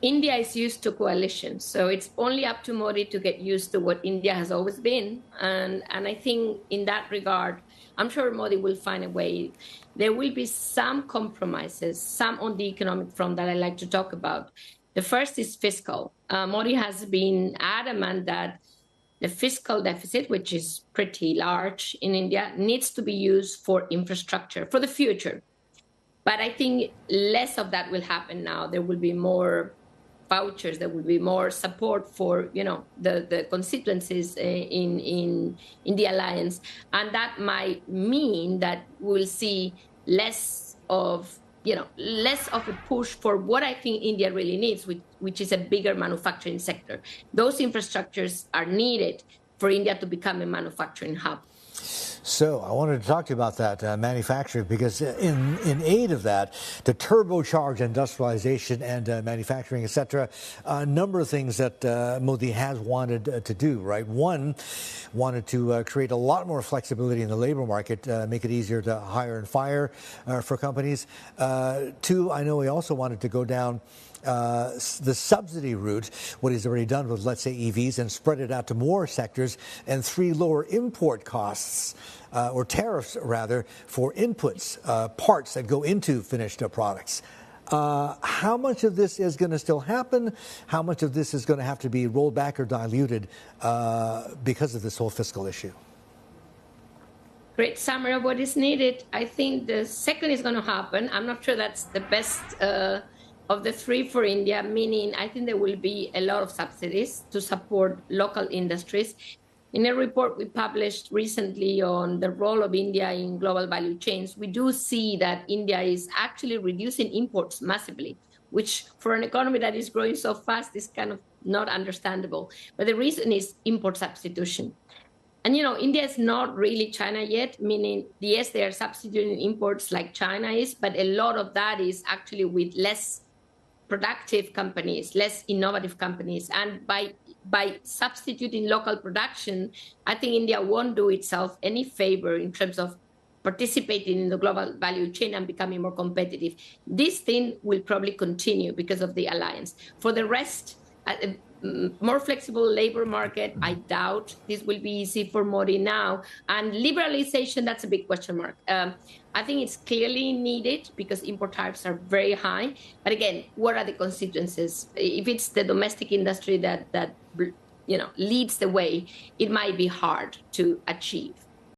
India is used to coalition, so it's only up to Modi to get used to what India has always been. And I think in that regard, I'm sure Modi will find a way. There will be some compromises, some on the economic front that I like to talk about. The first is fiscal. Modi has been adamant that the fiscal deficit, which is pretty large in India, needs to be used for infrastructure for the future. But I think less of that will happen now. There will be more vouchers, there will be more support for the constituencies in the alliance, and that might mean that we'll see less of a push for what I think India really needs, which is a bigger manufacturing sector. Those infrastructures are needed for India to become a manufacturing hub. So I wanted to talk to you about that manufacturing, because in aid of that, to turbocharge industrialization and manufacturing, etc., a number of things that Modi has wanted to do, right? One, wanted to create a lot more flexibility in the labor market, make it easier to hire and fire for companies. Two, I know he also wanted to go down the subsidy route, what he's already done with, let's say, EVs, and spread it out to more sectors. And three, lower import costs, or tariffs rather, for inputs, parts that go into finished products. How much of this is going to still happen? How much of this is going to have to be rolled back or diluted because of this whole fiscal issue? Great summary of what is needed. I think the second is going to happen. I'm not sure that's the best of the three for India, meaning I think there will be a lot of subsidies to support local industries. In a report we published recently on the role of India in global value chains, we do see that India is actually reducing imports massively, which for an economy that is growing so fast is kind of not understandable. But the reason is import substitution. And, India is not really China yet, meaning, yes, they are substituting imports like China is, but a lot of that is actually with less productive companies, less innovative companies. And by substituting local production, I think India won't do itself any favor in terms of participating in the global value chain and becoming more competitive. This thing will probably continue because of the alliance. For the rest, more flexible labor market, I doubt this will be easy for Modi now. And liberalization, that's a big question mark. I think it's clearly needed because import tariffs are very high. But again, what are the consequences? If it's the domestic industry that leads the way, it might be hard to achieve.